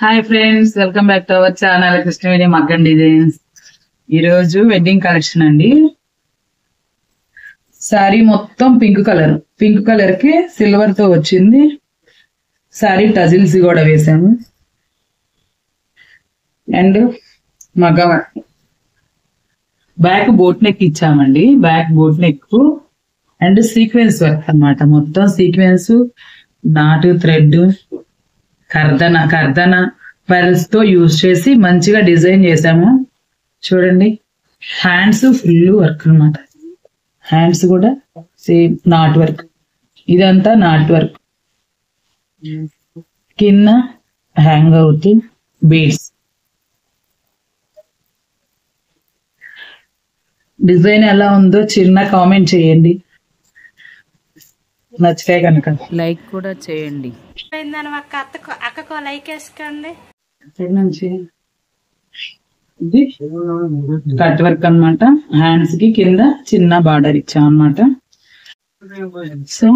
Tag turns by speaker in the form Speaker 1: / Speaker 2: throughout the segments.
Speaker 1: Hi friends, welcome back to our channel Krishnaveni మగ్గం designs. ఈరోజు wedding collection అండి. Sorry మొత్తం పింక్ కలర్ కి సిల్వర్ తో వచ్చింది. సారీ టజిల్స్ కూడా వేసాము అండ్ మగ్గం బ్యాక్ బోట్ నెక్ ఇచ్చామండి. Back boat neck and sequence work అన్నమాట. మొత్తం సీక్వెన్స్, నాటు థ్రెడ్, కర్దన పర్ల్స్ తో యూజ్ చేసి మంచిగా డిజైన్ చేసాము. చూడండి, హ్యాండ్స్ ఫుల్ వర్క్ అన్నమాట. హ్యాండ్స్ కూడా సేమ్ నాట్ వర్క్. ఇదంతా నాట్ వర్క్. కింద హ్యాంగ్ అవుతూ బీడ్స్. డిజైన్ ఎలా ఉందో చిన్న కామెంట్ చేయండి. నచ్చితే కనుక
Speaker 2: లైక్ కూడా చేయండి.
Speaker 3: అక్కకో లైక్ వేసుకోండి.
Speaker 1: ఇది కట్ వర్క్ అన్నమాట. హ్యాండ్స్ కి కింద చిన్న బార్డర్ ఇచ్చాం అన్నమాట. సో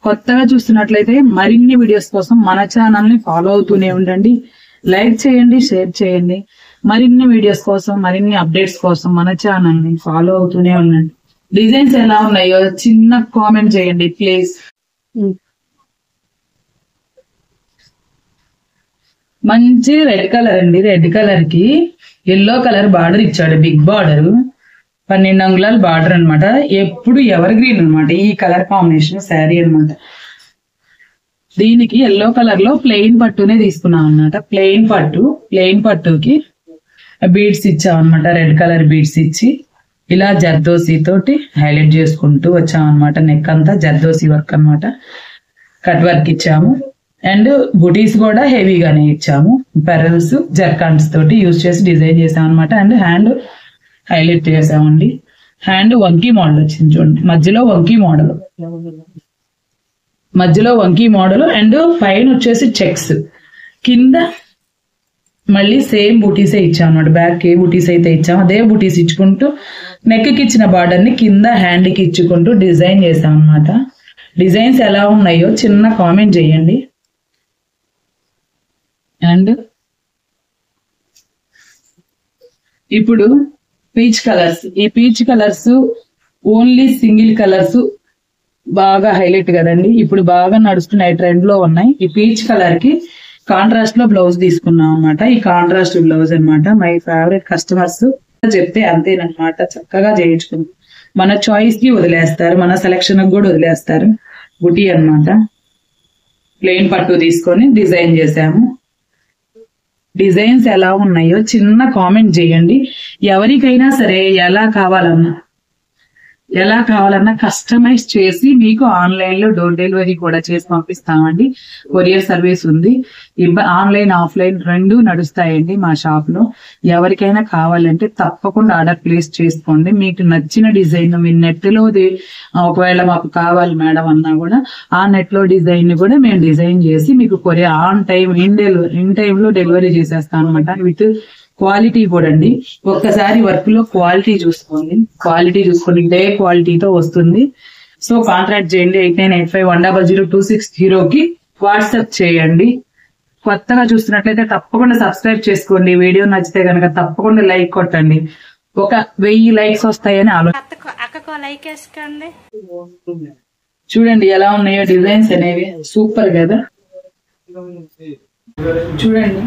Speaker 1: కొత్తగా చూస్తున్నట్లయితే మరిన్ని వీడియోస్ కోసం మన ఛానల్ ని ఫాలో అవుతూనే ఉండండి. లైక్ చేయండి, షేర్ చేయండి. మరిన్ని వీడియోస్ కోసం, మరిన్ని అప్డేట్స్ కోసం మన ఛానల్ ని ఫాలో అవుతూనే ఉండండి. డిజైన్స్ ఎలా ఉన్నాయో చిన్న కామెంట్ చేయండి ప్లీజ్. మంచి రెడ్ కలర్ అండి. రెడ్ కలర్ కి ఎల్లో కలర్ బార్డర్ ఇచ్చాడు. బిగ్ బార్డర్, 12 అంగుళాల బార్డర్ అనమాట. ఎప్పుడు ఎవర్ గ్రీన్ అనమాట ఈ కలర్ కాంబినేషన్ శారీ అనమాట. దీనికి ఎల్లో కలర్ లో ప్లెయిన్ పట్టునే తీసుకున్నాం అనమాట. ప్లెయిన్ పట్టుకి బీడ్స్ ఇచ్చాం అనమాట. రెడ్ కలర్ బీడ్స్ ఇచ్చి ఇలా జర్దోసి తోటి హైలైట్ చేసుకుంటూ వచ్చాం అనమాట. నెక్ అంతా జర్దోసి వర్క్ అనమాట. కట్ వర్క్ ఇచ్చాము అండ్ బుటీస్ కూడా హెవీగానే ఇచ్చాము. పెరల్స్, జర్కాన్స్ తోటి యూజ్ చేసి డిజైన్ చేసాం అనమాట. అండ్ హ్యాండ్ హైలైట్ చేసామండి. హ్యాండ్ వంకీ మోడల్ వచ్చింది చూడండి. మధ్యలో వంకీ మోడల్ అండ్ పైన వచ్చేసి చెక్స్. కింద మళ్ళీ సేమ్ బూటీసే ఇచ్చాం అనమాట. బ్యాక్ ఏ బూటీస్ అయితే ఇచ్చాము అదే బూటీస్ ఇచ్చుకుంటూ నెక్ కి ఇచ్చిన బార్డర్ ని కింద హ్యాండ్ కి ఇచ్చుకుంటూ డిజైన్ చేసాం అనమాట. డిజైన్స్ ఎలా ఉన్నాయో చిన్న కామెంట్ చేయండి. అండ్ ఇప్పుడు పీచ్ కలర్స్. ఈ peach colours only single colours బాగా హైలైట్ కదండి. ఇప్పుడు బాగా నడుస్తున్నాయి, ట్రెండ్ లో ఉన్నాయి. ఈ పీచ్ కలర్ కి కాంట్రాస్ట్ లో బ్లౌజ్ తీసుకున్నాం అనమాట. ఈ కాంట్రాస్ట్ బ్లౌజ్ అనమాట. మై ఫేవరెట్ కస్టమర్స్ చెప్తే అంతేనమాట, చక్కగా చేయించుకుంటారు. మన చాయిస్ కి వదిలేస్తారు, మన సెలక్షన్ కూడా వదిలేస్తారు. బుటీ అన్నమాట. ప్లెయిన్ పట్టు తీసుకొని డిజైన్ చేసాము. డిజైన్స్ ఎలా ఉన్నాయో చిన్న కామెంట్ చేయండి. ఎవరికైనా సరే ఎలా కావాలన్నా కస్టమైజ్ చేసి మీకు ఆన్లైన్ లో డోర్ డెలివరీ కూడా చేసి పంపిస్తామండి. కొరియర్ సర్వీస్ ఉంది. ఆన్లైన్, ఆఫ్లైన్ రెండు నడుస్తాయండి మా షాప్ లో. ఎవరికైనా కావాలంటే తప్పకుండా ఆర్డర్ ప్లేస్ చేసుకోండి. మీకు నచ్చిన డిజైన్ మీ నెట్ లో ఒకవేళ మాకు కావాలి మేడం అన్నా కూడా ఆ నెట్ లో డిజైన్ కూడా మేము డిజైన్ చేసి మీకు courier on time in time లో డెలివరీ చేసేస్తాం అనమాట. విత్ క్వాలిటీ కూడా అండి. ఒక్కసారి వర్క్ లో క్వాలిటీ చూసుకోండి. ఇదే క్వాలిటీతో వస్తుంది. సో కాంటాక్ట్ చేయండి. 8985100260 కి వాట్సాప్ చేయండి. కొత్తగా చూస్తున్నట్లయితే తప్పకుండా సబ్స్క్రైబ్ చేసుకోండి. వీడియో నచ్చితే కనుక తప్పకుండా లైక్ కొట్టండి. 1000 లైక్స్ వస్తాయని
Speaker 3: అక్కకో లైక్ వేసుకోండి.
Speaker 1: చూడండి ఎలా ఉన్నాయో డిజైన్స్ అనేవి. సూపర్ కదా. చూడండి